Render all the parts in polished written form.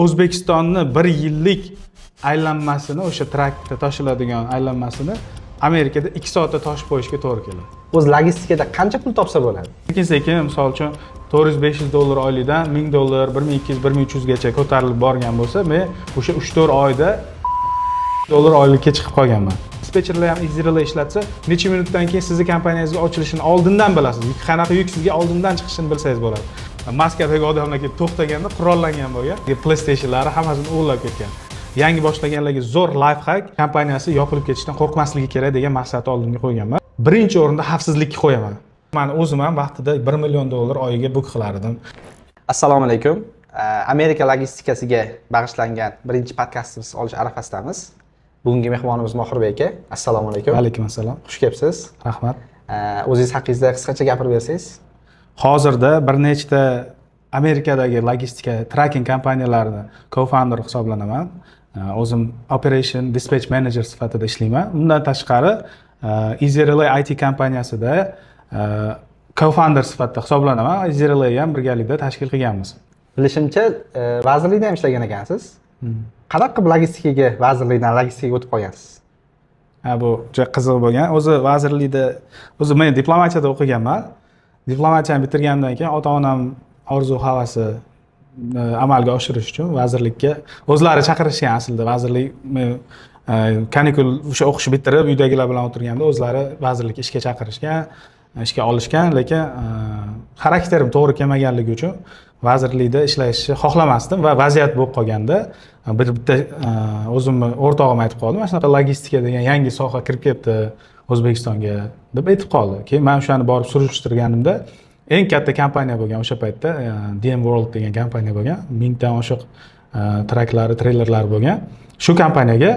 O'zbekistonni 1 yillik aylanmasini, o'sha trakda tashiladigan aylanmasini Amerikada 2 soatda toshib qo'yishga to'g'ri keladi. O'z logistikada qancha pul topsa bo'ladi? Sekin-sekin, misol uchun $400-500 oylikdan $1000, $1200, $1300 gacha ko'tarilib borgan bo'lsa, men o'sha 3-4 oyda $1000 oylikka chiqib qolganman. Dispetcherlar ham EasyRelay ishlatsa, necha minutdan keyin sizning kompaniyangizga ochilishini oldindan bilasiz. Qanaqa yuk sizga oldindan chiqishini bilsangiz bo'ladi. Maskadagi odamlar kelib to'xtaganda qurollangan bo'lgan, PlayStation'lari hammasini o'g'irlab ketgan. Yangi boshlaganlarga zo'r life hack, kompaniyasi yopilib ketishdan qo'rqmasligi kerak degan maqsadni oldimga qo'yganman. Birinchi o'rinda xavfsizlikka qo'yaman. Men o'zim ham vaqtida $1 million oyiga book qilar edim. Assalomu alaykum. Amerika logistikasiga bag'ishlangan birinchi podkastimiz olish arafasidamiz. Bugungi mehmonimiz Mohirbek aka. Assalomu alaykum. Alaykum assalom. Xush kelibsiz. Rahmat. O'zingiz haqingizda qisqacha gapirib bersangiz. Hozirda bir nechta Amerikadagi logistika tracking kompaniyalarining co-founder hisoblanaman. O'zim operation dispatch manager sifatida ishlayman. Undan tashqari EasyRelay IT kompaniyasida co-founder sifatida hisoblanaman. EasyRelay ham birgalikda tashkil qilganmiz. Bilishimcha, vazirlikda ham ishlagan ekansiz. Qanaqa qilib logistikaga, vazirlikdan logistikaga o'tib qolgansiz? Bu juda qiziq bo'lgan. O'zi vazirlikda, men diplomatiyada o'qiganman. Diplomatiyani bitirgandan keyin ota-onam orzu havasi amalga oshirish uchun vazirlikka o'zlari chaqirishgan aslida. Vazirlik kanikul o'sha o'qishni bitirib uydagilar bilan o'tirganda o'zlari vazirlikka ishga chaqirishgan, ishga olishgan, lekin xarakterim to'g'ri kelmaganligi uchun vazirlikda ishlashni xohlamasdim va vaziyat bo'lib qolganda bitta o'zimni o'rtog'im aytib qoldi, mana shunaqa logistika degan yangi soha kirib kelibdi O'zbekistonga deb aytib qoldi. Keyin men o'shani borib surishtirganimda eng katta kompaniya bo'lgan o'sha paytda DM World degan kompaniya bo'lgan. 1000 dan oshiq traklari, treylerlari bo'lgan. Shu kompaniyaga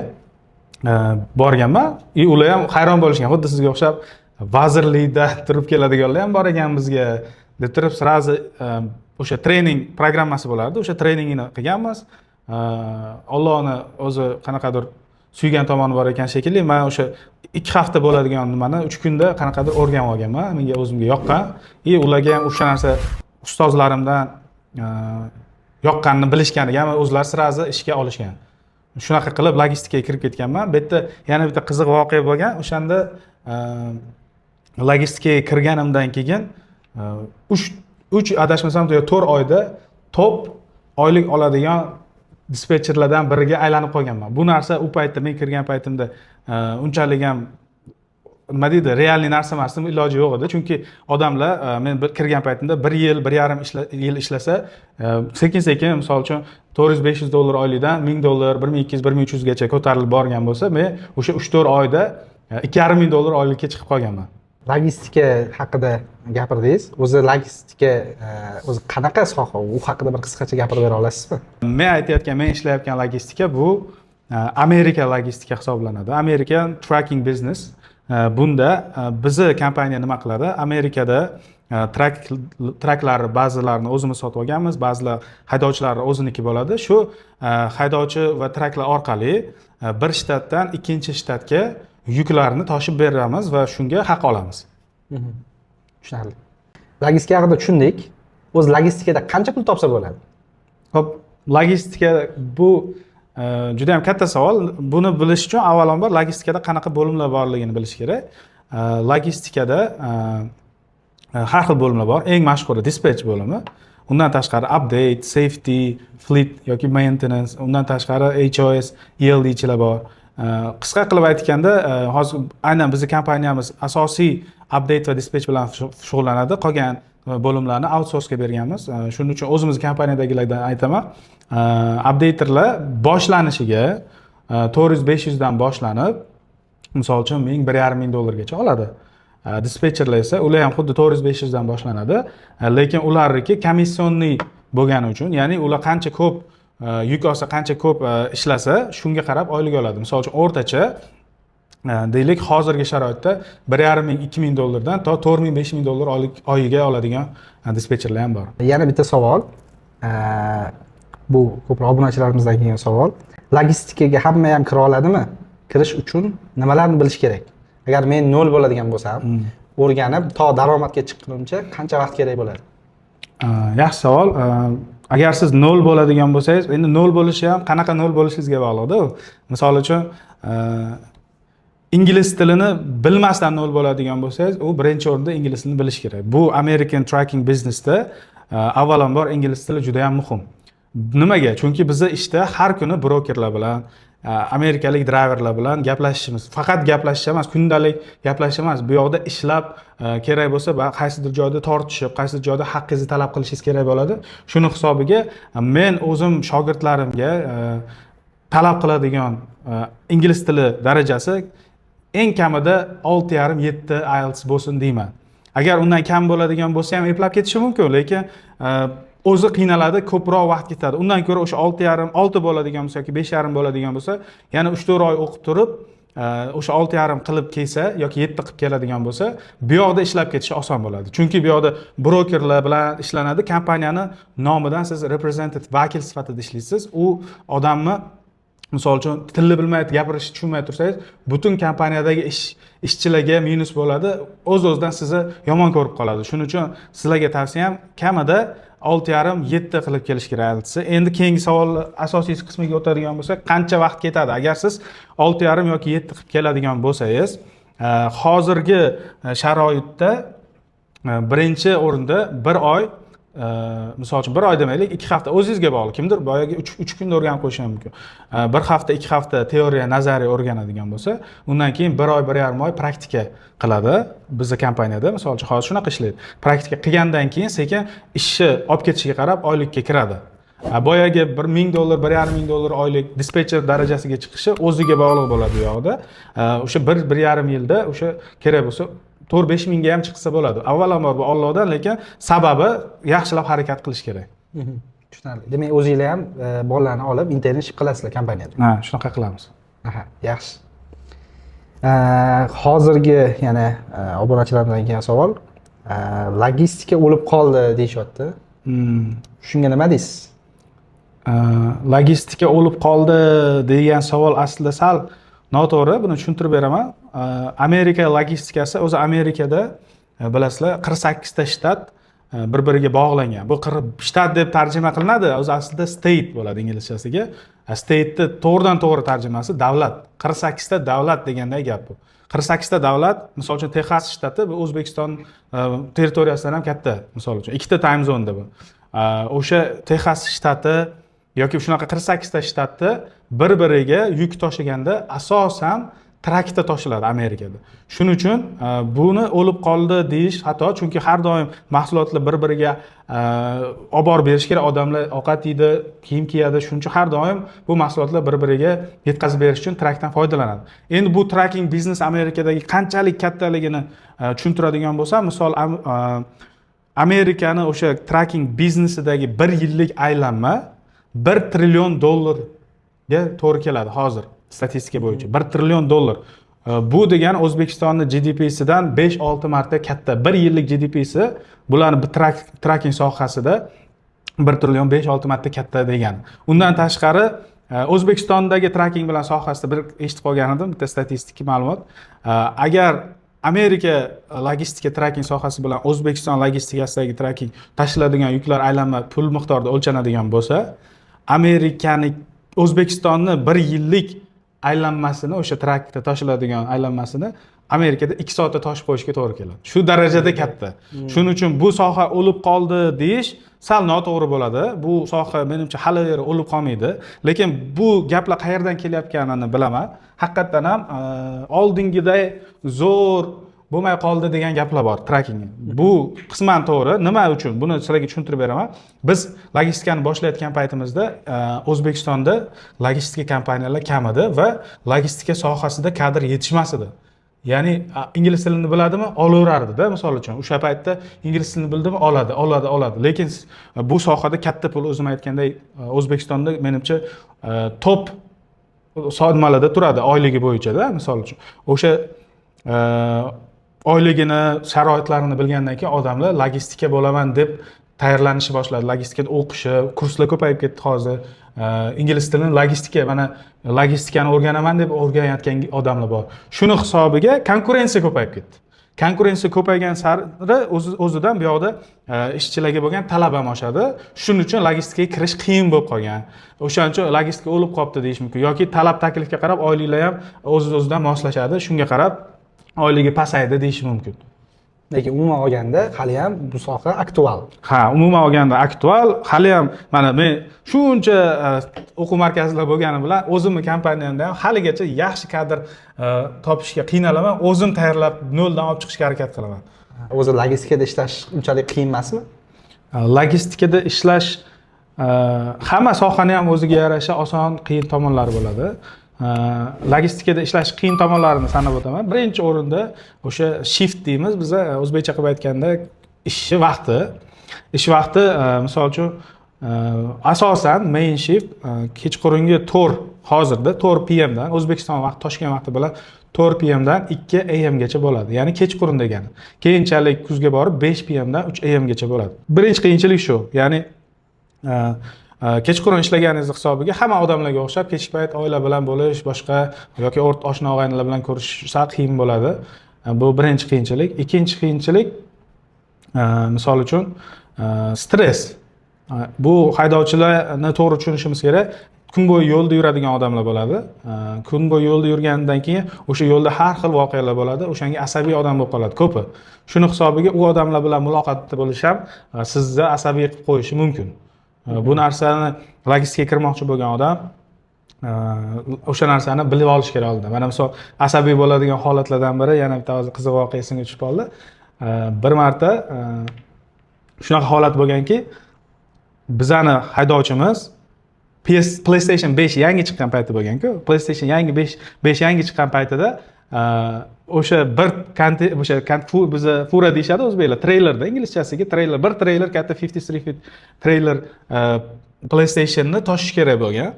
borganman. Ular ham hayron bo'lishgan. Xuddi sizga o'xshab vazirlikda turib keladiganlar ham bor ekan bizga deb turib srazi o'sha trening programmasi bo'lardi. O'sha treningini qilganmiz. Allohni o'zi qanaqadir suygan tomoni bor ekan shekilli. Men o'sha 2 hafta bo'ladigan nimani 3 kunda qanaqadir o'rganib olganman. Menga o'zimga yoqqan. Ularga ham o'sha narsa ustozlarimdan yoqqanini bilishganiga ham o'zlari sirazi ishga olishgan. Shunaqa qilib logistikaga kirib ketganman. Bu yerda yana bitta qiziq voqea bo'lgan. O'shanda logistikaga kirganimdan keyin 3 adashmasam 4 oyda top oylik oladigan dispetcherlardan biriga aylanib qolganman. Bu narsa u paytda men kirgan paytimda unchalik ham nima deydi, realniy narsa emas, iloji yo'q edi. Chunki odamlar men kirgan paytimda 1 yil, 1,5 yil ishlasa, sekin-sekin misol uchun $400-500 oylikdan $1000, $1200, gacha ko'tarilib borgan bo'lsa, men o'sha 3-4 oyda $2500 oylikka chiqib qolganman. Logistika haqida gapirdingiz. O'zi logistika o'zi qanaqa soha? U haqida bir qisqacha gapirib bera olasizmi? Men ishlayotgan logistika bu Amerika logistika hisoblanadi. American tracking business. Bunda bizni kompaniya nima qiladi? Amerikada traklarni ba'zilarini o'zimiz sotib olganmiz, ba'zilar haydovchilar o'ziniki bo'ladi. Shu haydovchi va traklar orqali bir shtatdan ikkinchi shtatga yuklarni toshib beramiz va shunga haq olamiz. Tushunarli. Logistika haqida tushundik. O'z logistikada qancha pul topsa bo'ladi? Xo'p, logistika bu juda ham katta savol. Buni bilish uchun avvalambor logistikada qanaqa bo'limlar borligini bilish kerak. Logistikada har xil bo'limlar bor. Eng mashhuri dispatch bo'limi. Undan tashqari update, safety, fleet yoki maintenance, undan tashqari HOS, ELD'chilar bor. Qisqa qilib aytganda, hozir aynan bizning kompaniyamiz asosiy update va dispatch bilan shug'ullanadi. Qolgan bo'limlarni outsourcega berganmiz. Shuning uchun o'zimiz kompaniyadagilardan aytaman. Updaterlar boshlanishiga 400-500 dan boshlanib, misol uchun $1,500 gacha oladi. Dispatcherlar esa ular ham xuddi 400-500 dan boshlanadi, lekin ularniki komissionniy bo'lgani uchun, ya'ni ular qancha ko'p yuk olsa, qancha ko'p ishlasa, shunga qarab oylik oladi. Misol uchun o'rtacha deylik, hozirgi sharoitda $1,500-2,000 dan to $4,000-5,000 oyiga oladigan dispetcherlar ham bor. Yana bitta savol. Bu ko'proq obunachilarimizdan kelgan savol. Logistikaga hamma ham kira oladimi? Kirish uchun nimalarni bilish kerak? Agar men 0 bo'ladigan bo'lsam, o'rganib to daromadga chiqqunimcha qancha vaqt kerak bo'ladi? Yaxshi savol. agar siz 0 bo'ladigan bo'lsangiz, endi 0 bo'lishi ham qanaqa 0 bo'lishingizga bog'liqda u. Misol uchun, ingliz tilini bilmasdan 0 bo'ladigan bo'lsangiz, u birinchi o'rinda ingliz tilini bilish kerak. Bu American tracking businessda avvalambor ingliz tili juda ham muhim. Nimaga? Chunki bizning ishda har kuni brokerlar bilan, amerikalik driverlar bilan gaplashishimiz, faqat gaplashish emas, kundalik gaplashish emas, bu yoqda ishlab kerak bo'lsa, qaysidir joyda tortishib, qaysidir joyda haqqingizni talab qilishingiz kerak bo'ladi. Shuni hisobiga men o'zim shogirdlarimga talab qiladigan ingliz tili darajasi eng kamida 6,5-7 IELTS bo'lsin deyman. Agar undan kam bo'ladigan bo'lsa ham eplab ketishi mumkin, lekin o'zi qiynaladi, ko'proq vaqt ketadi. Undan ko'ra o'sha 6,5, 6 bo'ladigan bo'lsa yoki 5,5 bo'ladigan bo'lsa, yana 3-4 oy o'qib turib, o'sha 6,5 qilib kelsa yoki 7 qilib keladigan bo'lsa, bu yoqda ishlab ketishi oson bo'ladi. Chunki bu yoqda brokerlar bilan ishlanadi, kompaniyani nomidan siz representative, vakil sifatida ishlaysiz. U odamni misol uchun tilni bilmaydi, gapirishni tushunmay tursangiz, butun kompaniyadagi ishchilarga minus bo'ladi, o'z-o'zidan sizni yomon ko'rib qoladi. Shuning uchun sizlarga tavsiyam kamida 6,5-7 qilib kelish kerak aytsa. Endi keyingi savol asosiy qismiga o'tadigan bo'lsak, qancha vaqt ketadi? Agar siz 6,5 yoki 7 qilib keladigan bo'lsangiz, hozirgi sharoitda birinchi o'rinda 1 oy, misol uchun 1 oy demaylik, 2 hafta o'zingizga bog'liq. Kimdir boyaga 3 kunda o'rganib qo'yishi mumkin. 1 hafta, 2 hafta teoriya, nazariya o'rganadigan bo'lsa, undan keyin 1 oy, 1,5 oy praktika qiladi. Bizning kompaniyada misol uchun hozir shunaqa ishlaydi. Praktika qilgandan keyin sekin ishni olib ketishiga qarab oylikka kiradi. Boyagi $1,000, $1,500 oylik dispetcher darajasiga chiqishi o'ziga bog'liq bo'ladi bu yoqda. O'sha 1-1,5 yilda o'sha kerak bo'lsa 4-5 mingga ham chiqsa bo'ladi. Avvalambor bu Allohdan, lekin sababi yaxshilab harakat qilish kerak. Tushunarli. Demak, o'zingizlar ham bolalarni olib internship qilasizlar kompaniyada. Ha, shunaqa qilamiz. Aha, yaxshi. Hozirgi yana obunachilardan kelgan savol, logistika o'lib qoldi deyishyapti. Shunga nima deysiz? Logistika o'lib qoldi degan savol aslida sal noto'g'ri. Buni tushuntirib beraman. Amerika logistikasi, o'zi Amerikada bilasizlar 48 ta shtat bir-biriga bog'langan. Bu shtat deb tarjima qilinadi, o'zi aslida state bo'ladi inglizchasiga. State'ni to'g'ridan-to'g'ri tarjimasi davlat. 48 ta davlat deganday gap bu. 48 ta davlat, misol uchun Texas shtati bu O'zbekiston territoriyasidan ham katta, misol uchun 2 ta time zonda bu. O'sha Texas shtati yoki shunaqa 48 ta shtatda bir-biriga yuk toshiganda asosan traktor toshiladi Amerikada. Shuning uchun buni o'lib qoldi deyish xato, chunki har doim mahsulotlar bir-biriga olib borib berish kerak. Odamlar ovqat yeydi, kiyim kiyadi, shuning uchun har doim bu mahsulotlar bir-biriga yetkazib berish uchun traktordan foydalanadi. Endi bu tracking biznes Amerikadagi qanchalik kattaligini tushuntiradigan bo'lsam, misol Amerikani o'sha tracking biznesidagi 1 yillik aylanma $1 trillion ga to'g'ri keladi hozir statistika bo'yicha. $1 trillion. Bu degani O'zbekistonning GDP'sidan 5-6 marta katta. 1 yillik GDP'si bularning tracking sohasida 1 trillion 5-6 marta katta degani. Undan tashqari O'zbekistondagi tracking bilan sohasida bir eshitib qolgan edim, bitta statistik ma'lumot. Agar Amerika logistika tracking sohasi bilan O'zbekiston logistikasidagi tracking tashiladigan yuklar aylanma pul miqdorida o'lchanadigan bo'lsa, Amerikaning O'zbekistonni 1 yillik aylanmasini, o'sha traktorda tashiladigan aylanmasini Amerikada 2 soatda toshib qo'yishga to'g'ri keladi. Shu darajada katta. Shuning uchun bu soha o'lib qoldi deyish sal noto'g'ri bo'ladi. Bu soha menimcha hali o'lib qolmaydi. Lekin bu gaplar qayerdan kelayotganini bilaman. Haqiqatan ham oldingiday zo'r bo'lmay qoldi degan gaplar bor trackingga. Bu qisman to'g'ri. Nima uchun? Buni sizlarga tushuntirib beraman. Biz logistikani boshlayotgan paytimizda O'zbekistonda logistika kompaniyalar kam edi va logistika sohasida kadr yetishmas edi. Ya'ni ingliz tilini biladimi? Olaverardi-da, misol uchun. O'sha paytda ingliz tilini bildimi? Oladi. Lekin bu sohada katta pul, o'zim aytganday, O'zbekistonda menimcha top sodmalarda turadi oyligi bo'yicha-da, misol uchun. O'sha oyligini, sharoitlarini bilgandan keyin odamlar logistika bo'laman deb tayyorlanishni boshladi. Logistikada o'qishi, kurslar ko'payib ketdi hozir. Ingliz tilini mana logistikani o'rganaman deb o'rganayotgan odamlar bor. Shuni hisobiga konkurensiya ko'payib ketdi. konkurensiya ko'paygan sari o'zidan bu yoqda ishchilarga bo'lgan talab ham oshadi. Shuning uchun logistikaga kirish qiyin bo'lib qolgan. O'shaning uchun logistika o'lib qolibdi deyish mumkin yoki talab taklifga qarab oyliklar ham o'z-o'zidan moslashadi. Shunga qarab oyligi pasaydi deyish mumkin. Lekin umuman olganda hali ham bu soha aktual. Ha, umuman olganda aktual. Hali ham mana men shuncha o'quv markazida bo'lganim bilan o'zimni kompaniyamda ham haligacha yaxshi kadr topishga qiynalaman. O'zim tayyorlab noldan olib chiqishga harakat qilaman. O'zi logistikada ishlash unchalik qiyin emasmi? Logistikada ishlash hamma sohani ham o'ziga yarasha oson, qiyin tomonlari bo'ladi. Logistikada ishlash qiyin tomonlarini sanab o'taman. Birinchi o'rinda o'sha shift deymiz biz o'zbekcha qilib aytganda ish vaqti. Ish vaqti misol uchun asosan main shift kechqurungi 4 hozirda 4 PM dan O'zbekiston vaqti Toshkent vaqti bilan 4 PM dan 2 AM gacha bo'ladi. Ya'ni kechqurun degani. Keyinchalik kuzga borib 5 PM dan 3 AM gacha bo'ladi. Birinchi qiyinchilik shu. Ya'ni kechqurun ishlaganingiz hisobiga hamma odamlarga o'xshab kechki payt oila bilan bo'lish, boshqa yoki oshna og'aynilar bilan ko'rishish sal qiyin bo'ladi. Bu birinchi qiyinchilik. Ikkinchi qiyinchilik misol uchun stress. Bu haydovchilarni to'g'ri tushunishimiz kerak. Kun bo'yi yo'lda yuradigan odamlar bo'ladi. Kun bo'yi yo'lda yurgandan keyin o'sha yo'lda har xil voqealar bo'ladi. O'shanga asabiy odam bo'lib qoladi ko'pi. Shuni hisobiga u odamlar bilan muloqotda bo'lish ham sizni asabiy qilib qo'yishi mumkin. Bu narsani logistikaga kirmoqchi bo'lgan odam o'sha narsani bilib olish kerak oldin. Mana misol asabiy bo'ladigan holatlardan biri yana bitta hozir qiziq voqea esimga tushib qoldi. Bir marta shunaqa holat bo'lganki, bizani haydovchimiz PlayStation 5 yangi chiqqan payti bo'lgan-ku. PlayStation 5 yangi chiqqan paytida o'sha bir biza fura deyshadi o'zbeklar, treylerda inglizchasiga treyler, bir treyler katta 53 feet treyler PlayStation'ni toshish kerak bo'lgan.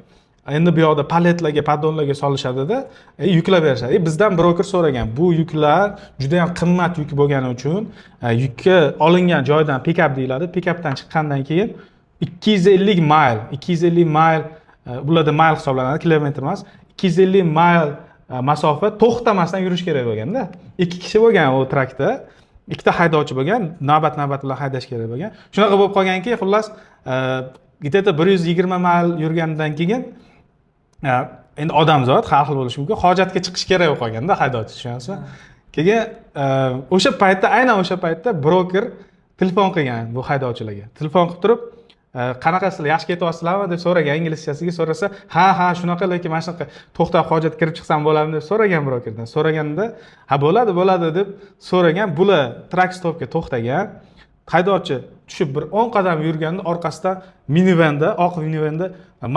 Endi bu yoqda paletlarga, paddonlarga solishadi-da, yuklab berishadi. Bizdan broker so'ragan. Bu yuklar juda ham qimmat yuk bo'lgani uchun yukka olingan joydan pick-up deyiladi. Pick-updan chiqqandan keyin 250 mil bularda mil hisoblanadi, kilometr emas. 250 mil masofa to'xtamasdan yurish kerak bo'lganda. 2 kishi bo'lgan u trakda. Ikkita haydovchi bo'lgan, navbat-navbat bilan haydash kerak bo'lgan. Shunaqa bo'lib qolganki, xullas, где-то 120 mil yurgandan keyin endi odamzod har xil bo'lishi mumkin. Hojatga chiqish kerak bo'lib qolganda haydovchi, tushunasizmi? Keyin aynan o'sha paytda broker telefon qilgan bu haydovchilarga. Telefon qilib turib, qanaqasizlar, yaxshi ketyapsizlarmi deb so'ragan, inglizchasiga so'rasa, ha shunaqa, lekin mana shunaqa to'xtab hojatga kirib chiqsam bo'ladimi deb so'ragan brokerdan. So'raganda, ha bo'ladi deb so'ragan. Bular truck stopga to'xtagan. Haydovchi tushib bir 10 qadam yurganda orqasidan minivenda, oq minivenda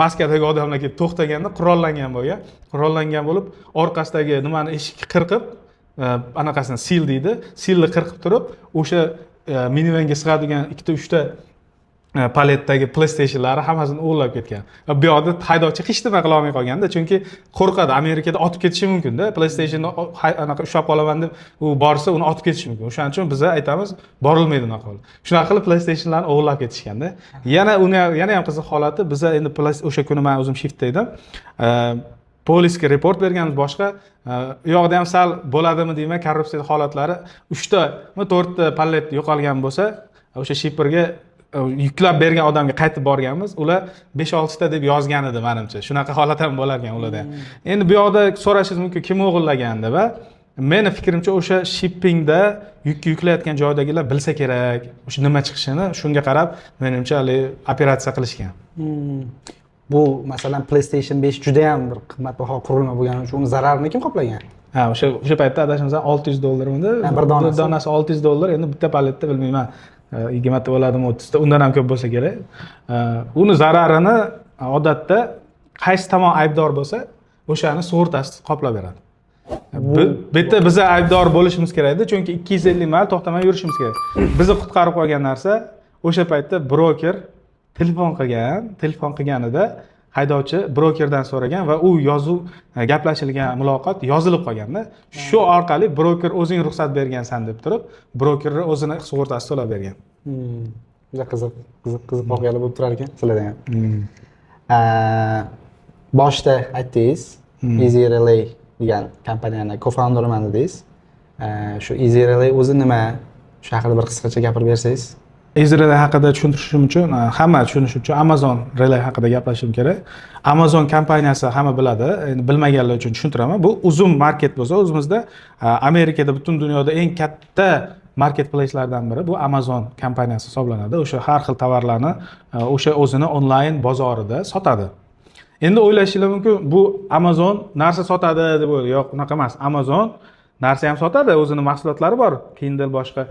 maskadagi odamlar kelib to'xtaganda qurollangan bo'lgan. Qurollangan bo'lib, orqasidagi nimani eshikni qirqib, anaqasini sil deydi, silni qirqib turib, o'sha minivanga sig'adigan 2-3 ta paletdagi PlayStation'lari hammasini o'g'irlab ketgan. Bu yoqda haydovchi hech nima qila olmay qolganda, chunki qo'rqadi, Amerikada otib ketishi mumkin-da. PlayStation'ni anaqa ushlab qolaman deb u borsa, uni otib ketishi mumkin. O'shaning uchun biz aytamiz, borilmaydi unaqa qilib. Shunaqa qilib PlayStation'larni o'g'irlab ketishganda. Yana ham qiziq holati, biz endi o'sha kuni men o'zim shiftda edim. Polisga report berganmiz, boshqa u yoqda ham sal bo'ladimi deyman, korrupsiya holatlari 3 ta, 4 ta palet yo'qolgan bo'lsa, o'sha shipperga yuklab bergan odamga qaytib borganmiz. Ular 5-6 ta deb yozgan edi menimcha. Shunaqa holat ham bo'larkan ularda. Endi bu yoqda so'rashingiz mumkin, kim o'g'irlagan deb. Meni fikrimcha o'sha shippingda yuklayotgan joydagilar bilsa kerak, o'sha nima chiqishini, shunga qarab menimcha operatsiya qilishgan. Bu masalan PlayStation 5 juda ham bir qimmatbaho qurilma bo'lgani uchun uni zararini kim qoplagan? Ha, o'sha paytda adashmasam $600 bir donasi $600. Endi bitta paletda bilmayman 20 ta bo'ladimi, 30 ta, undan ham ko'p bo'lsa kerak. Uni zararini odatda qaysi tomon aybdor bo'lsa, o'shani sug'urtasi qoplab beradi. Bitta biz aybdor bo'lishimiz kerak-da, chunki 250 mil to'xtamay yurishimiz kerak. Bizni qutqarib qolgan narsa o'sha paytda broker telefon qilganida haydovchi brokerdan so'ragan va u yozuv gaplashilgan muloqot yozilib qolganda, shu orqali broker o'zing ruxsat bergansan deb turib, brokerni o'zini sug'urtasi to'lab bergan. Juda qiziq voqealar bo'lib turar ekan sizlarda ham. Boshda aytdingiz, Easy Relay degan kompaniyani co-founderman dedingiz. Shu Easy Relay o'zi nima? Shu haqida bir qisqacha gapirib bersangiz. Easy Relay haqida tushuntirishim uchun, hamma tushunishi uchun Amazon Relay haqida gaplashishim kerak. Amazon kompaniyasi hamma biladi. Endi bilmaganlar uchun tushuntiraman. Bu uzun market bo'lsa, o'zimizda Amerikada, butun dunyoda eng katta marketplace'lardan biri bu Amazon kompaniyasi hisoblanadi. O'sha har xil tovarlarni o'sha o'zini onlayn bozorida sotadi. Endi o'ylashinglar mumkin, bu Amazon narsa sotadi deb o'ylaydi. Yo'q, unaqa emas. Amazon narsa ham sotadi, o'zining mahsulotlari bor, Kindle boshqa.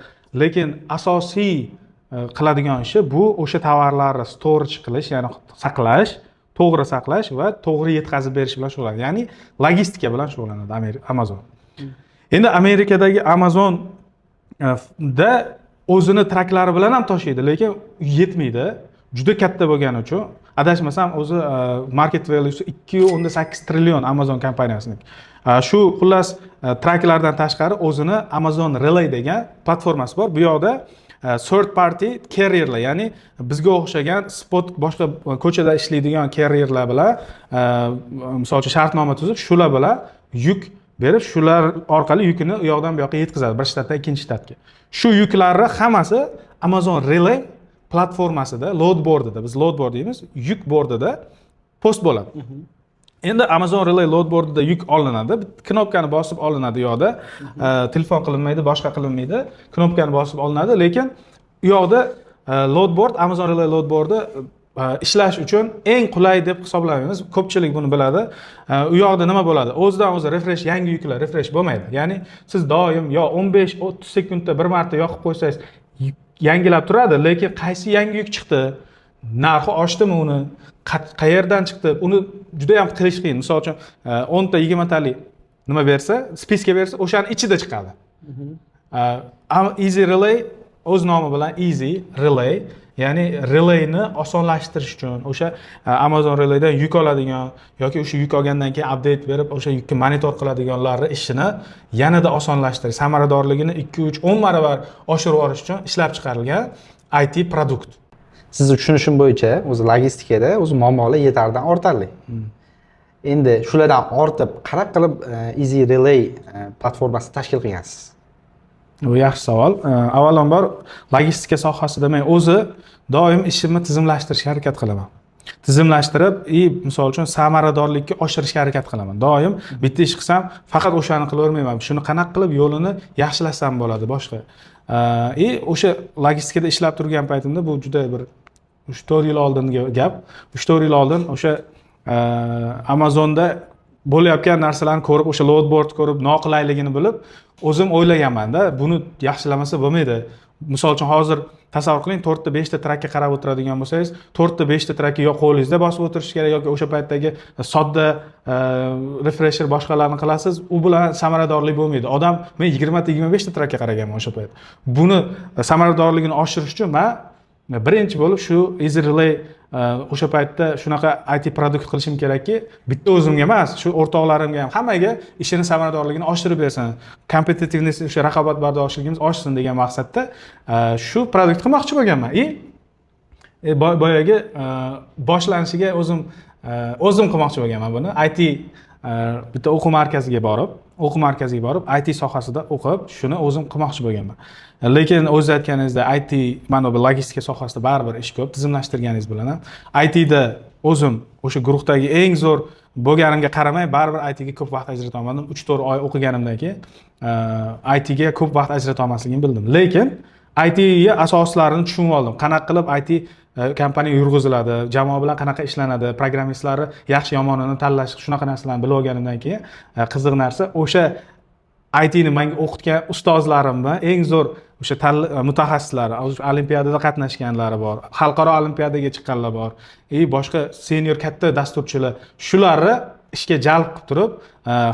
Lekin asosiy qiladigan ishi bu o'sha tovarlarni storage qilish, ya'ni saqlash, to'g'ri saqlash va to'g'ri yetkazib berish bilan shug'ullanadi. Ya'ni logistika bilan shug'ullanadi Amazon. Endi Amerikadagi Amazon da o'zini traklari bilan ham tashiydi, lekin yetmaydi. Juda katta bo'lgani uchun, adashmasam o'zi market valuesi 2.8 trillion Amazon kompaniyasining. Shu xullas traklardan tashqari o'zini Amazon Relay degan platformasi bor. Bu yoqda third party carrierlar, ya'ni bizga o'xshagan spot boshqa ko'chada ishlaydigan carrierlar bilan misol uchun shartnoma tuzib, shular bilan yuk berib, shular orqali yukini u yoqdan bu yoqqa yetkazadi, bir shtatdan ikkinchi shtatga. Shu yuklarni hammasi Amazon Relay platformasida, load boardida, biz load board deymiz, yuk bordida post bo'ladi. Endi Amazon Relay load boardida yuk olinadi, knopkani bosib olinadi, yoqda telefon qilinmaydi, boshqa qilinmaydi, knopkani bosib olinadi, lekin u yoqda load board, Amazon Relay load boardi ishlash uchun eng qulay deb hisoblamaymiz. Ko'pchilik buni biladi. U yoqda nima bo'ladi? O'zidan o'zi refresh, yangi yuklar refresh bo'lmaydi. Ya'ni siz doim yo 15-30 sekundda bir marta yoqib qo'ysangiz yangilab turadi, lekin qaysi yangi yuk chiqdi, narxi oshdimi uni, qayerdan chiqdi, uni juda ham qilish qiyin. Misol uchun 10 ta 20 talik nima bersa, spiska bersa, o'shaning ichida chiqadi. Easy Relay o'z nomi bilan Easy Relay, ya'ni relayni osonlashtirish uchun, o'sha Amazon Relaydan yuk oladigan yoki o'sha yuk olgandan keyin update berib, o'sha yukni monitor qiladiganlarning ishini yanada osonlashtirish, samaradorligini 2-3-10 baravar oshirib yuborish uchun ishlab chiqarilgan IT produkt. Sizni tushunishim bo'yicha, o'zi logistikada o'zi muammolar yetardan ortarli. Endi shulardan ortib, qanaqa qilib Easy Relay platformasini tashkil qilgansiz? Bu yaxshi savol. Avvalambor logistika sohasida men o'zi doim ishimni tizimlashtirishga harakat qilaman. Tizimlashtirib, misol uchun samaradorlikni oshirishga harakat qilaman. Doim bitta ish qilsam, faqat o'shani qilavermayman. Shuni qanaqa qilib yo'lini yaxshilashsam bo'ladi boshqa. O'sha logistikada ishlab turgan paytimda bu juda bir 3-4 yil oldingi gap. 3-4 yil oldin o'sha Amazonda bo'layotgan narsalarni ko'rib, o'sha load board ko'rib, noqulayligini bilib, o'zim o'ylaganman-da, buni yaxshilamasa bo'lmaydi. Misol uchun hozir tasavvur qiling, 4 ta 5 ta trakka qarab o'tiradigan bo'lsangiz, 4 ta 5 ta trakka yo qo'lingizda bosib o'tirish kerak yoki o'sha paytdagi sodda refresher boshqalarni qilasiz, u bilan samaradorlik bo'lmaydi. Odam men 20 ta 25 ta trakka qaraganman o'sha payt. Buni samaradorligini oshirish uchun men birinchi bo'lib shu Easy Relay o'sha paytda shunaqa IT produkt qilishim kerakki, bitta o'zimga emas, shu o'rtoqlarimga ham hammaga ishini samaradorligini oshirib bersin, kompetitivness, o'sha raqobatbardoshligimiz oshsin degan maqsadda shu produkt qilmoqchi bo'lganman. Boyagi boshlanishiga o'zim qilmoqchi bo'lganman buni. IT bitta o'quv markaziga borib, IT sohasida o'qib, shuni o'zim qilmoqchi bo'lganman. Lekin o'z aytganingizdek, IT mana bu logistika sohasida baribir ish ko'p, tizimlashtirganingiz bilan ham. IT da o'zim o'sha guruhdagi eng zo'r bo'lganimga qaramay, baribir IT ga ko'p vaqt ajrata olmadim. 3-4 oy o'qiganimdan keyin IT ga ko'p vaqt ajrata olmasligimni bildim. Lekin IT ga asoslarini tushunib oldim. Qanaqa qilib IT kompaniya yurg'iziladi, jamoa bilan qanaqa ishlanadi, programmistlari yaxshi yomonini tanlash, shunaqa narsalarni bilib olganimdan keyin qiziq narsa o'sha IT ni menga o'qitgan ustozlarimni eng zo'r o'sha mutaxassislar, olimpiadada qatnashganlari bor, xalqaro olimpiadaga chiqqanlar bor, boshqa senior katta dasturchilar, shularni ishga jalb qilib turib,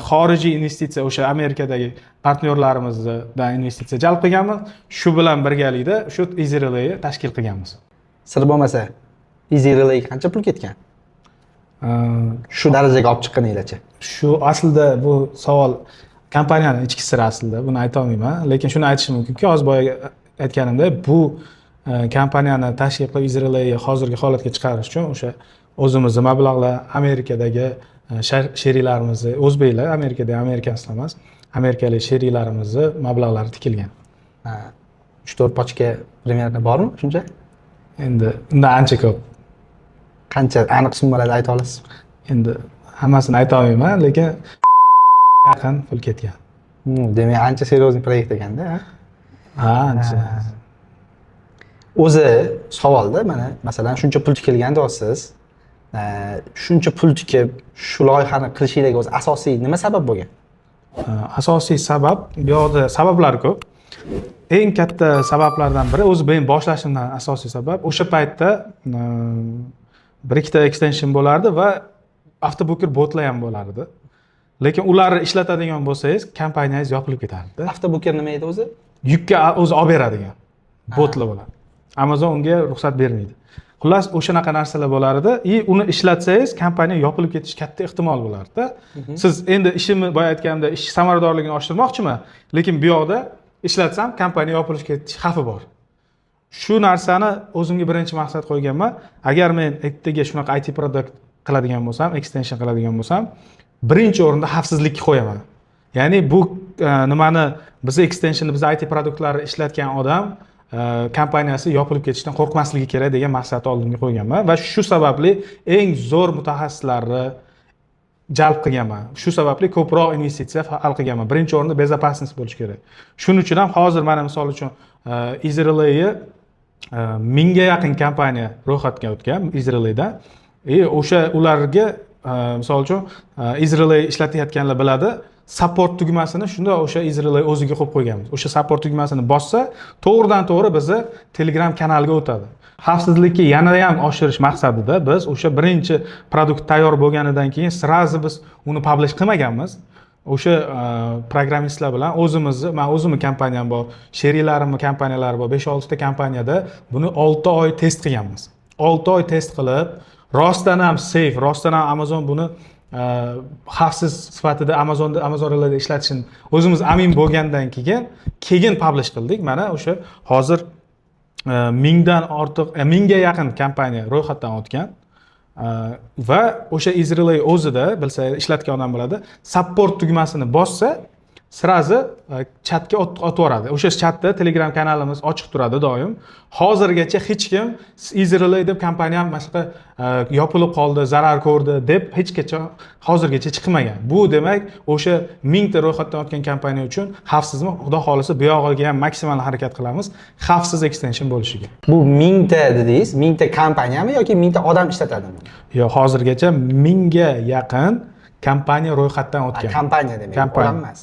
xorijiy investitsiya, o'sha Amerikadagi partnyorlarimizdan investitsiya jalb qilganmiz. Shu bilan birgalikda shu Easy Relayni tashkil qilganmiz. Sir bo'lmasa, Easy Relay qancha pul ketgan? Shu darajaga olib chiqqaninglarcha. Shu aslida bu savol kompaniyaning ichki siri aslida, buni ayta olmayman, lekin shuni aytishim mumkinki, hozir boya aytganimdek, bu kompaniyani tashkil qilib Easy Relayni hozirgi holatga chiqarish uchun o'sha o'zimizning mablag'lar, Amerikadagi sheriklarimiz, o'zbeklar, Amerikada amerikanslar emas, amerikalik sheriklarimizni mablag'lari tikilgan. 3-4 pochka примерно bormi shuncha? Endi undan ancha ko'p. Qancha aniq summalarda ayta olasiz? Endi hammasini ayta olmayman, lekin yaqin pul ketgan. Demak, ancha seriozniy proyekt ekanda, Ha, ancha. O'zi savolda mana masalan shuncha pul tikilgan deyapsiz. Shuncha pul tikib shu loyihani qilishingizga o'zi asosiy nima sabab bo'lgan? Asosiy sabab, bu yoqda sabablar ko'p. Eng katta sabablardan biri o'zi men boshlashimdan asosiy sabab o'sha paytda bir ikkita extension bo'lardi va avtobooker botlar ham bo'lardi. Lekin ularni ishlatadigan bo'lsangiz, kompaniyangiz yopilib ketardi. Avtobooker nima edi o'zi? Yukka o'zi olib beradigan botlar bo'ladi. Amazon unga ruxsat bermaydi. Xullas, o'shanaqa narsalar bo'lardi. Uni ishlatsangiz, kompaniya yopilib ketish katta ehtimol bo'lardi. Siz endi ishimni boya aytganimda ish samaradorligini oshirmoqchiman, lekin bu yoqda ishlatsam, kompaniya yopilib ketish xavfi bor. Shu narsani o'zimga birinchi maqsad qo'yganman. Agar men ertaga shunaqa IT produkt qiladigan bo'lsam, extension qiladigan bo'lsam, birinchi o'rinda xavfsizlikni qo'yaman. Ya'ni bu nimani biz extensionni, biz IT produktlarni ishlatgan odam kompaniyasi yopilib ketishdan qo'rqmasligi kerak degan maqsadni oldimga qo'yganman va shu sababli eng zo'r mutaxassislarni jalb qilganman. Shu sababli ko'proq investitsiya hal qilganman. Birinchi o'rinda безопасность bo'lishi kerak. Shuning uchun ham hozir mana misol uchun EasyRelay'ni 1000 ga yaqin kompaniya ro'yxatga o'tgan EasyRelay'da. O'sha ularga misol uchun EasyRelay ishlatayotganlar biladi. Support tugmasini shunda o'sha EasyRelay o'ziga qo'yib qo'yganmiz. O'sha support tugmasini bossa, to'g'ridan-to'g'ri bizni Telegram kanaliga o'tadi. Xavfsizlikni yana ham oshirish maqsadida biz o'sha birinchi produkt tayyor bo'lganidan keyin srazi biz uni publish qilmaganmiz. O'sha programmistlar bilan men o'zimni kompaniyam bor, sheriklarimning kompaniyalari bor, 5-6 ta kompaniyada buni 6 oy test qilganmiz. 6 oy test qilib, rostdan ham safe, rostdan ham Amazon buni xavfsiz sifatida Amazon Relay'da ishlatishini o'zimiz amin bo'lgandan keyin publish qildik. Mana o'sha hozir 1000 dan ortiq 1000 ga yaqin kompaniya ro'yxatdan o'tgan. Va o'sha EasyRelay o'zida bilsa, ishlatgan odam biladi, support tugmasini bossa, srazi chatga o'tib yoradi. O'sha chatda Telegram kanalimiz ochiq turadi doim. Hozirgacha hech kim EasyRelay deb kompaniya ham boshqa yopilib qoldi, zarar ko'rdi deb hech qachon hozirgacha chiqmagan. Bu demak, o'sha 1000 ta ro'yxatdan o'tgan kompaniya uchun xavfsizmi? Xudo xolisa bu yog'iga ham maksimal harakat qilamiz, xavfsiz extension bo'lishiga. Bu 1000 ta dedingiz, 1000 ta kompaniyami yoki 1000 ta odam ishlatadimi? Yo'q, hozirgacha 1000 ga yaqin kompaniya ro'yxatdan o'tgan. Kompaniya demak, odam emas.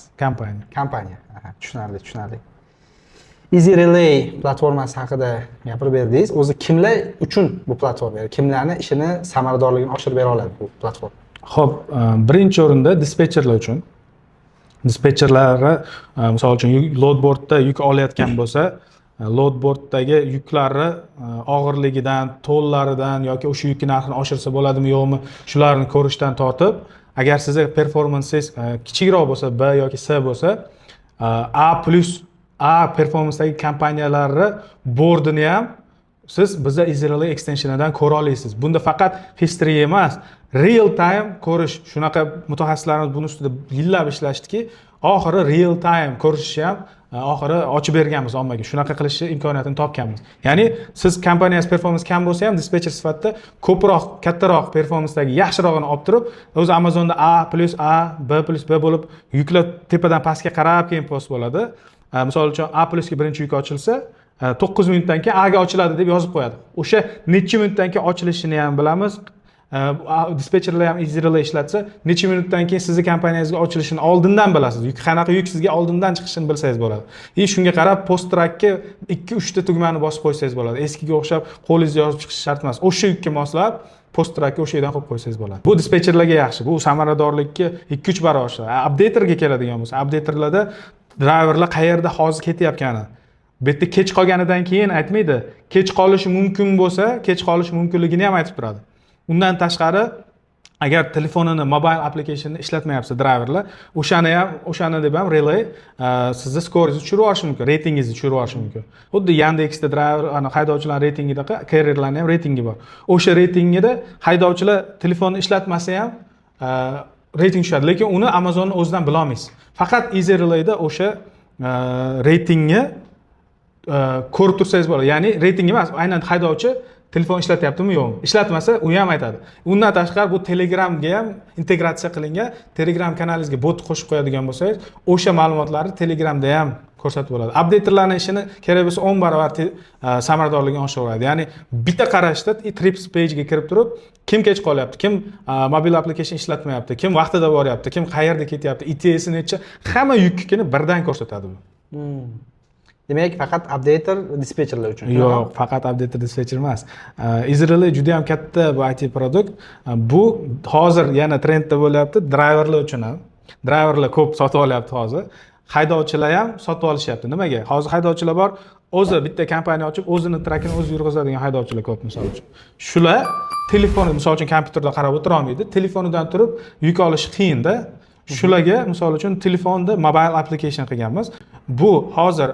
Kompaniya. Tushunarli. EasyRelay platformasi haqida gapirib berdingiz. O'zi kimlar uchun bu platforma? Kimlarning ishini samaradorligini oshirib bera oladi bu platforma? Xo'p, birinchi o'rinda dispetcherlar uchun. Dispetcherlarga misol uchun loadboardda yuk olayotgan bo'lsa, loadboarddagi yuklarni og'irligidan, to'llaridan yoki o'sha yuk narxini oshirsa bo'ladimi, yo'qmi, shularni ko'rishdan tortib, agar sizga performansingiz kichikroq bo'lsa, B yoki C bo'lsa, A performansdagi kompaniyalarni bordini ham siz bizda EasyRelay extensionidan ko'ra olasiz. Bunda faqat history emas, real time ko'rish. Shunaqa mutaxassislarimiz buni ustida yillab ishlashdiki, oxiri real time ko'rishni ham oxiri ochib berganmiz ommaga. Shunaqa qilishni imkoniyatini topganmiz. Ya'ni siz kompaniyasi performans kam bo'lsa ham dispetcher sifatida ko'proq, kattaroq performansdagi yaxshirog'ini olib turib, o'zi Amazonda A+A, B+B bo'lib yuklar tepadan pastga qarab keyin post bo'ladi. Misol uchun A+ ga birinchi yuk ochilsa, 9 minutdan keyin A ga ochiladi deb yozib qo'yadi. O'sha necha minutdan keyin ochilishini ham bilamiz. Dispetcherlar ham EasyRelay ishlatsa, necha minutdan keyin sizning kompaniyangizga ochilishini oldindan bilasiz. Qanaqa yuk sizga oldindan chiqishini bilsangiz bo'ladi. Shunga qarab post trackga 2-3 ta tugmani bosib qo'ysangiz bo'ladi. Eskiga o'xshab qo'lingizga yozib chiqish shart emas. O'sha yukka moslab post trackga o'sha yerdan qo'yib qo'ysangiz bo'ladi. Bu dispetcherlarga yaxshi. Bu samaradorlikka 2-3 barobar oshadi. Updaterga keladigan bo'lsa, updaterlarda driverlar qayerda hozir ketayotgani. Bu yerda kech qolganidan keyin aytmaydi. Kech qolishi mumkin bo'lsa, kech qolishi mumkinligini ham aytib turadi. Undan tashqari, agar telefonini, mobile applicationni ishlatmayapsa driverlar, o'shani deb ham Relay sizni skoringizni tushirib olishi mumkin, reytingingizni tushirib olishi mumkin. Xuddi Yandexda driver, haydovchilar reytingidaqa carrierlarning ham reytingi bor. O'sha reytingida haydovchilar telefonni ishlatmasa ham reyting tushadi, lekin uni Amazonning o'zidan bila olmaysiz. Faqat Easy Relay'da o'sha reytingni ko'rib tursangiz bo'ladi. Ya'ni reyting emas, aynan haydovchi telefon ishlatyaptimi yo'qmi? Ishlatmasa, u ham aytadi. Undan tashqari bu Telegramga ham integratsiya qilingan, Telegram kanalingizga bot qo'shib qo'yadigan bo'lsangiz, o'sha ma'lumotlarni Telegramda ham ko'rsatib bo'ladi. Updaterlarning ishini kerak bo'lsa 10 barobar samaradorligini oshiradi. Ya'ni bitta qarashda trips page ga kirib turib, kim kech qolyapti, kim mobil application ishlatmayapti, kim vaqtida boryapti, kim qayerda ketyapti, ETS necha, hamma yukini birdan ko'rsatadi bu. Demak, faqat updater dispetcherlar uchun. Yo'q, faqat updater dispetcher emas. Easy Relay juda ham katta bu IT produkt. Bu hozir yana trendda bo'lyapti, driverlar uchun ham. Driverlar ko'p sotib olyapti hozir. Haydovchilar ham sotib olishyapti. Nimaga? Hozir haydovchilar bor, o'zi bitta kompaniya ochib, o'zini trakini o'zi yurg'izadigan haydovchilar ko'p, misol uchun. Shular telefoni, misol uchun kompyuterda qarab o'tira olmaydi, telefonidan turib yuk olish qiyin-da. Shularga misol uchun telefonda mobile application qilganmiz. Bu hozir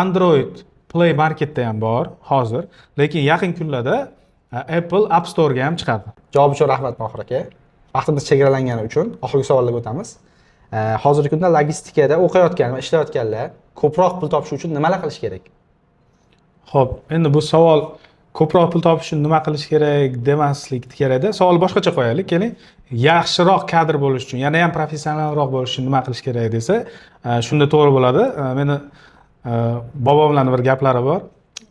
Android Play Marketda ham bor hozir, lekin yaqin kunlarda Apple App Store ga ham chiqadi. Javob uchun rahmat Mohir aka. Vaqtimiz chegaralangani uchun oxirgi savollarga o'tamiz. Hozirgi kunda logistikada o'qiyotgan va ishlayotganlar ko'proq pul topish uchun nimalar qilish kerak? Xo'p, endi bu savol ko'proq pul topish uchun nima qilish kerak demaslik kerakda. Savol boshqacha qo'yaylik, keling. Yaxshiroq kadr bo'lish uchun, yana ham professionalroq bo'lish uchun nima qilish kerak desa, shunda to'g'ri bo'ladi. Meni bobomlarning bir gaplari bor.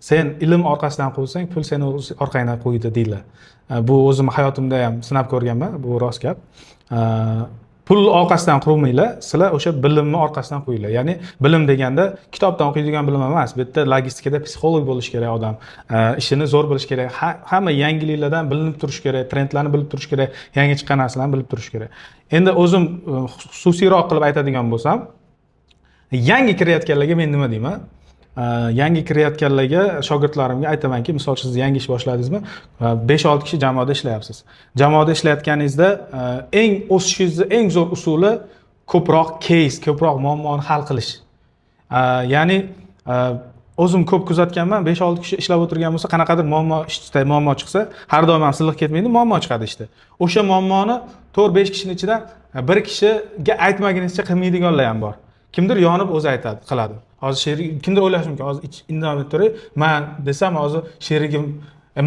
Sen ilm orqasidan quvsang, pul seni orqangdan qo'ydi deydilar. Bu o'zim hayotimda ham sinab ko'rganman, bu rost gap. Pul orqasidan qurmanglar, sizlar o'sha bilimni orqasidan qo'yinglar. Ya'ni bilim deganda kitobdan o'qiydigan bilim emas, bu yerda logistikada psixolog bo'lish kerak odam. Ishini zo'r bilish kerak. Hamma yangiliklardan bilinib turish kerak, trendlarni bilib turish kerak, yangi chiqqan narsalarni bilib turish kerak. Endi o'zim xususiyroq qilib aytadigan bo'lsam, yangi kirayotganlarga men nima deyman? Yangi kirayotganlarga, shogirdlarimga aytamanki, misol uchun siz yangi ish boshladingizmi, 5-6 kishi jamoada ishlayapsiz. Jamoada ishlayotganingizda eng o'sishingizning eng zo'r usuli ko'proq case, ko'proq muammoni hal qilish. Ya'ni o'zim ko'p kuzatganman, 5-6 kishi ishlab o'tirgan bo'lsa, qanaqadir muammo chiqsa, har doim ham silliq ketmaydi, muammo chiqadi ishda. O'sha muammoni 4-5 kishining ichidan bir kishiga aytmagunizcha qilmaydiganlar ham bor. Kimdir yonib o'zi aytadi, qiladi. Hozir sherik kimdir o'ylashi mumkin, hozir indamay turib, men desam hozir sherigim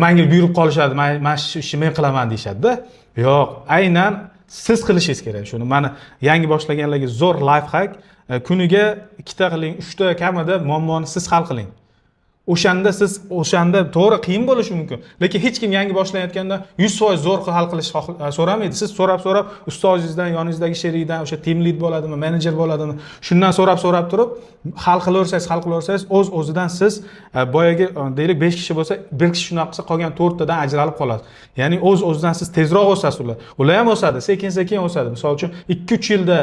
menga buyurib qolishadi, men shu ishni men qilaman deyshadi-da. Yo'q, aynan siz qilishingiz kerak shuni. Mana yangi boshlaganlarga zo'r life hack, kuniga 2 ta qiling, 3 ta kamida muammoni siz hal qiling. O'shanda to'g'ri qiyin bo'lishi mumkin, lekin hech kim yangi boshlayotganda 100% zo'r hal qilish so'ramaydi. Siz so'rab ustozingizdan, yoningizdagi sherikdan, o'sha team lead bo'ladimi, menejer bo'ladimi, shundan so'rab turib hal qilaversangiz, o'z-o'zidan siz boyagi deylik 5 kishi bo'lsa, 1 kishi shunaqa qilsa, qolgan 4 tadan ajralib qolasiz. Ya'ni o'z-o'zidan siz tezroq o'sasiz ular. Ular ham o'sadi, sekin-sekin o'sadi. Misol uchun 2-3 yilda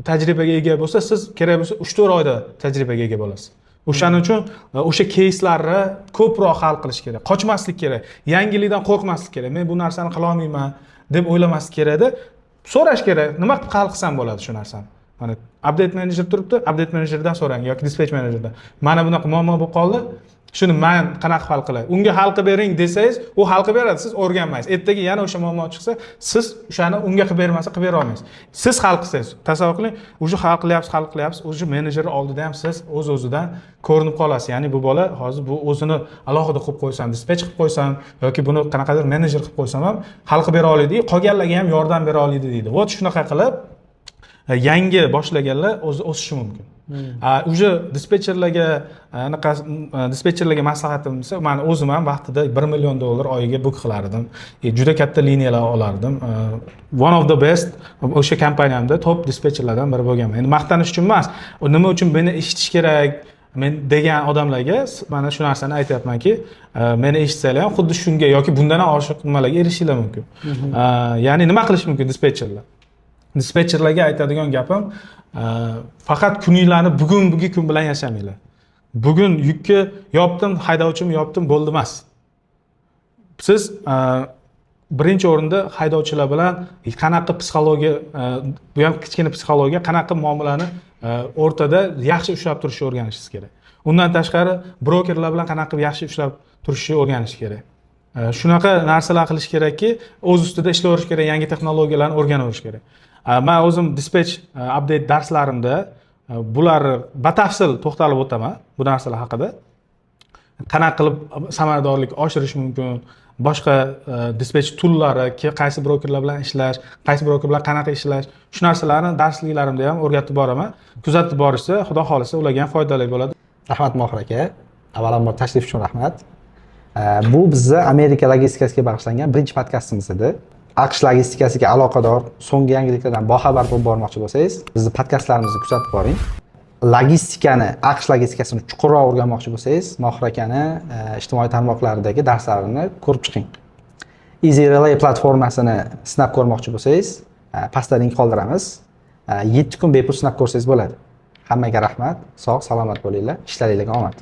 tajribaga ega bo'lsa, siz kerak bo'lsa 3-4 oyda tajribaga ega bo'lasiz. O'shaning uchun o'sha keyslarni ko'proq hal qilish kerak. Qochmaslik kerak. Yangilikdan qo'rqmaslik kerak. Men bu narsani qila olmayman deb o'ylamaslik kerak-da. So'rash kerak. Nima hal qilsam bo'ladi shu narsani? Mana update manager turibdi, update managerdan so'rang yoki dispatch managerdan. Mana bunaqa muammo bo'lib qoldi. Shuni men qanaqa hal qilay? Unga hal qilib bering desangiz, u hal qilib beradi, siz o'rganmaysiz. Ertaga yana o'sha muammo chiqsa, siz o'shani unga qilib bermasa, qilib bera olmaysiz. Siz hal qilsangiz, tasavvur qiling, o'sha hal qilyapsiz, o'sha menejer oldida ham siz o'z-o'zidan ko'rinib qolasiz. Ya'ni bu bola hozir bu o'zini alohida qilib qo'ysam, dispatch qilib qo'ysam yoki buni qanaqadir menejer qilib qo'ysam ham hal qilib bera oladi, qolganlarga ham yordam bera oladi deydi. Vot shunaqa qilib yangi boshlaganlar o'sishi mumkin. Уже dispetcherlarga maslahatim desa, men o'zim ham vaqtida $1 million oyiga book qilardim. Juda katta liniyalar olardim. One of the best o'sha kompaniyamda top dispetcherlardan biri bo'lganman. Endi maqtanish uchun emas, nima uchun meni eshitish kerak men degan odamlarga mana shu narsani aytayapmanki, meni eshitsanglar ham xuddi shunga yoki bundan ham oshiq nimalarga erishishinglar mumkin. Ya'ni nima qilish mumkin dispetcherlar? Dispetcherlarga aytadigan gapim, faqat kuninglarni bugungi kun bilan yashamanglar. Bugun yukni yopdim, haydovchim yopdim, bo'ldi emas. Siz birinchi o'rinda haydovchilar bilan qanaqa psixologiya, bu ham kichkina psixologiya, qanaqa muomalani o'rtada yaxshi ushlab turishni o'rganishingiz kerak. Undan tashqari brokerlar bilan qanaqa yaxshi ushlab turishni o'rganish kerak. Shunaqa narsalar qilish kerakki, o'z ustida ishlayverish kerak, yangi texnologiyalarni o'rganaverish kerak. Men o'zim dispatch update darslarimda bular batafsil to'xtalib o'taman bu narsalar haqida. Qanaqa qilib samaradorlik oshirish mumkin, boshqa dispatch tullari, qaysi brokerlar bilan ishlash, qaysi broker bilan qanaqa ishlash, shu narsalarni darsliklarimda ham o'rgatib boraman. Kuzatib borishsa, xudo xolisa ularga ham foydali bo'ladi. Rahmat Mohir aka. Avvalambor tashrif uchun rahmat. Bu bizni Amerika logistikasiga bag'ishlangan birinchi podkastimiz edi. AQSh logistikasiga aloqador so'nggi yangiliklardan boxabar bo'lib bormoqchi bo'lsangiz, bizni podkastlarimizni kuzatib boring. Logistikani, AQSh logistikasini chuqurroq o'rganmoqchi bo'lsangiz, Mohir akani ijtimoiy tarmoqlaridagi darslarini ko'rib chiqing. Easy Relay platformasini sinab ko'rmoqchi bo'lsangiz, pastda link qoldiramiz. 7 kun bepul sinab ko'rsangiz bo'ladi. Hammaga rahmat, sog' salomat bo'linglar, ishlaringizga omad.